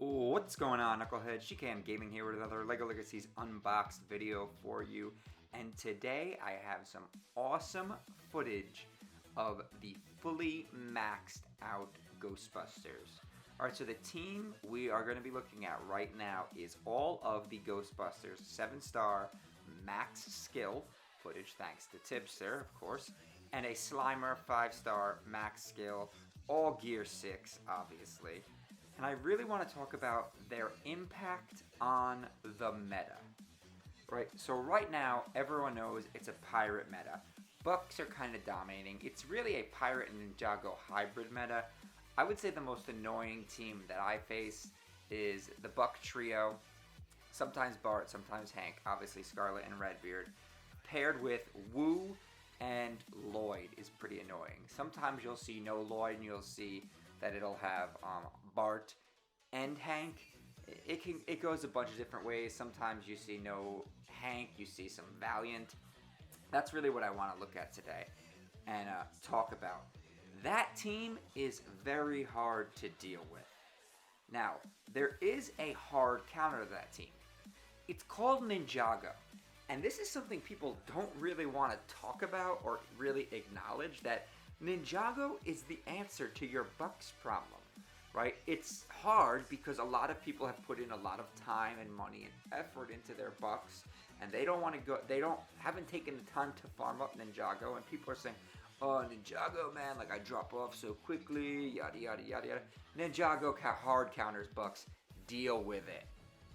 What's going on, Knuckleheads? GKM Gaming here with another LEGO Legacies Unboxed video for you. And today I have some awesome footage of the fully maxed out Ghostbusters. Alright, so the team we are going to be looking at right now is all of the Ghostbusters 7-star max skill footage, thanks to Tibster, of course, and a Slimer 5-star max skill, all Gear 6, obviously. And I really want to talk about their impact on the meta. Right, so right now, everyone knows it's a pirate meta. Bucks are kind of dominating. It's really a pirate and Ninjago hybrid meta. I would say the most annoying team that I face is the Buck trio. Sometimes Bart, sometimes Hank, obviously Scarlet and Redbeard. Paired with Wu and Lloyd is pretty annoying. Sometimes you'll see no Lloyd and you'll see that it'll have Bart and Hank. It goes a bunch of different ways. Sometimes you see no Hank, you see some Valiant. That's really what I want to look at today and talk about. That team is very hard to deal with. Now, there is a hard counter to that team. It's called Ninjago. And this is something people don't really want to talk about or really acknowledge, that Ninjago is the answer to your Bucks problem, right? It's hard because a lot of people have put in a lot of time and money and effort into their Bucks, and they don't want to go, haven't taken the time to farm up Ninjago, and people are saying, oh, Ninjago, man, like I drop off so quickly, yada, yada, yada, yada. Ninjago hard counters Bucks, deal with it,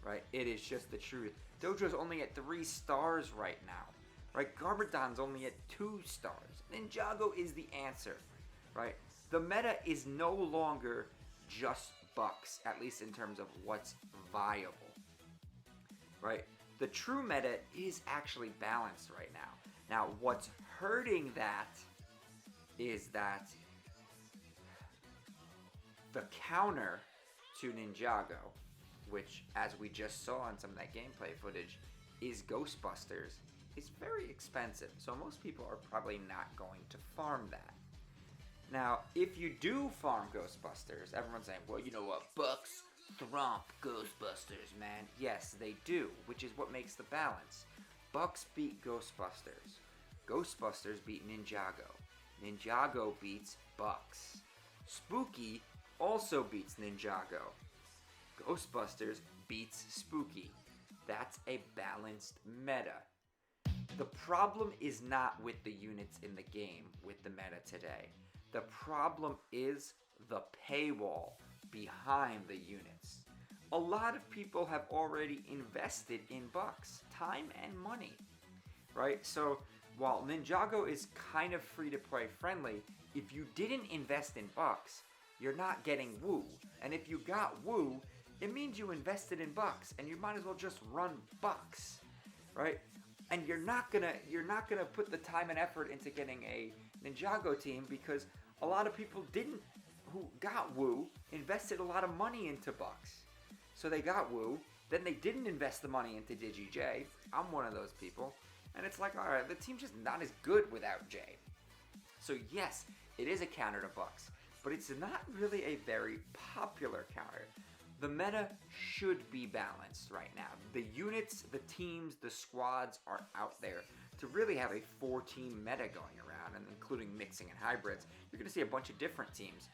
right? It is just the truth. Dojo's only at 3 stars right now. Right, Garbodon's only at 2 stars. Ninjago is the answer, right? The meta is no longer just Bucks, at least in terms of what's viable, right? The true meta is actually balanced right now. Now, what's hurting that is that the counter to Ninjago, which, as we just saw in some of that gameplay footage, is Ghostbusters, is very expensive, so most people are probably not going to farm that. Now, if you do farm Ghostbusters, everyone's saying, well, you know what, Bucks thromp Ghostbusters, man. Yes, they do, which is what makes the balance. Bucks beat Ghostbusters. Ghostbusters beat Ninjago. Ninjago beats Bucks. Spooky also beats Ninjago. Ghostbusters beats Spooky. That's a balanced meta. The problem is not with the units in the game with the meta today. The problem is the paywall behind the units. A lot of people have already invested in Bucks, time and money, right? So while Ninjago is kind of free to play friendly, if you didn't invest in Bucks, you're not getting Wu. And if you got Wu, it means you invested in Bucks, and you might as well just run Bucks, right? And you're not gonna put the time and effort into getting a Ninjago team because a lot of people who got Wu invested a lot of money into Bucks. So they got Wu, then they didn't invest the money into DigiJ. I'm one of those people. And it's like, alright, the team's just not as good without J. So yes, it is a counter to Bucks, but it's not really a very popular counter. The meta should be balanced right now. The units, the teams, the squads are out there to really have a 4-team meta going around, and including mixing and hybrids. You're going to see a bunch of different teams,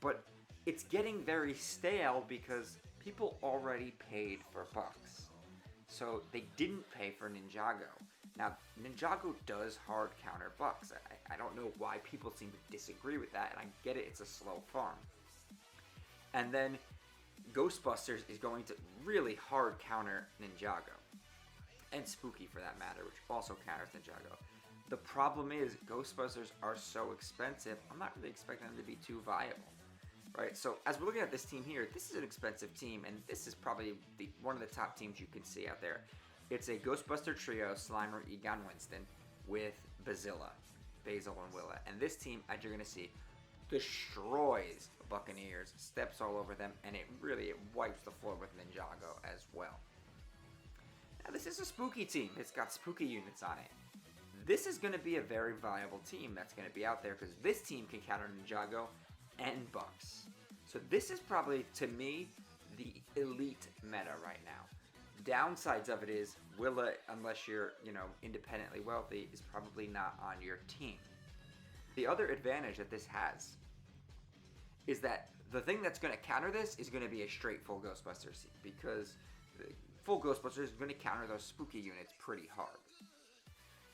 but it's getting very stale because people already paid for Bucks. So they didn't pay for Ninjago. Now, Ninjago does hard counter Bucks. I don't know why people seem to disagree with that, and I get it, it's a slow farm. And then Ghostbusters is going to really hard counter Ninjago. And Spooky, for that matter, which also counters Ninjago. The problem is, Ghostbusters are so expensive, I'm not really expecting them to be too viable. Right, so as we're looking at this team here, this is an expensive team, and this is probably one of the top teams you can see out there. It's a Ghostbuster trio, Slimer, Egon, Winston, with Basil, and Willa. And this team, as you're going to see, destroys the Buccaneers, steps all over them, and it wipes the floor with Ninjago as well. Now, this is a Spooky team. It's got Spooky units on it. This is going to be a very viable team that's going to be out there because this team can counter Ninjago and Bucks. So this is probably, to me, the downsides of it is Willa, unless you're, independently wealthy, is probably not on your team. The other advantage that this has is that the thing that's going to counter this is going to be a straight full Ghostbusters scene, because full Ghostbusters is going to counter those spooky units pretty hard.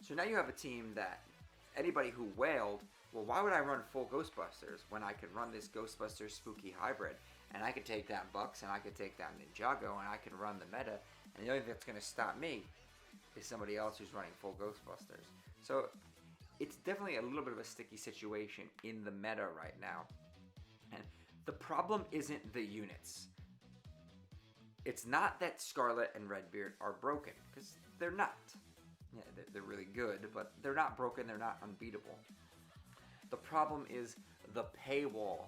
So now you have a team that anybody who wailed, well, why would I run full Ghostbusters when I could run this Ghostbusters spooky hybrid, and I could take down Bucks, and I could take down Ninjago, and I could run the meta, and the only thing that's going to stop me is somebody else who's running full Ghostbusters. So it's definitely a little bit of a sticky situation in the meta right now. And the problem isn't the units. It's not that Scarlet and Redbeard are broken, because they're not. Yeah, they're really good, but they're not broken, they're not unbeatable. The problem is the paywall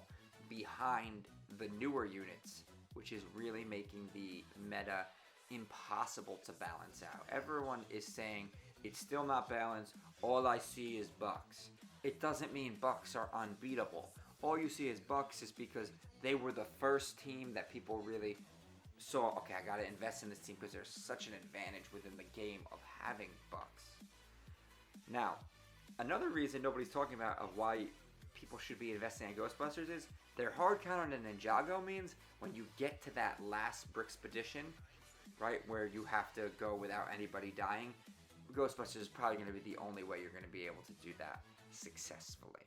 behind the newer units, which is really making the meta impossible to balance out. Everyone is saying it's still not balanced, all I see is Bucks. It doesn't mean Bucks are unbeatable. All you see is Bucks is because they were the first team that people really saw, okay, I gotta invest in this team because there's such an advantage within the game of having Bucks. Now, another reason nobody's talking about of why people should be investing in Ghostbusters is their hard count on a Ninjago means when you get to that last Brickspedition, right, where you have to go without anybody dying, Ghostbusters is probably going to be the only way you're going to be able to do that successfully.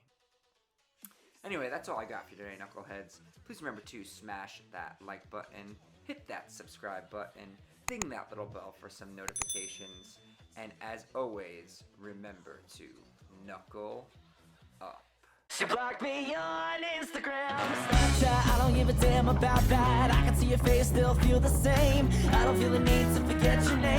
Anyway, that's all I got for you today, Knuckleheads. Please remember to smash that like button, hit that subscribe button, ding that little bell for some notifications, and as always, remember to knuckle up. She blocked me on Instagram, Snapchat, I don't give a damn about that. I can see your face, still feel the same. I don't feel the need to forget your name.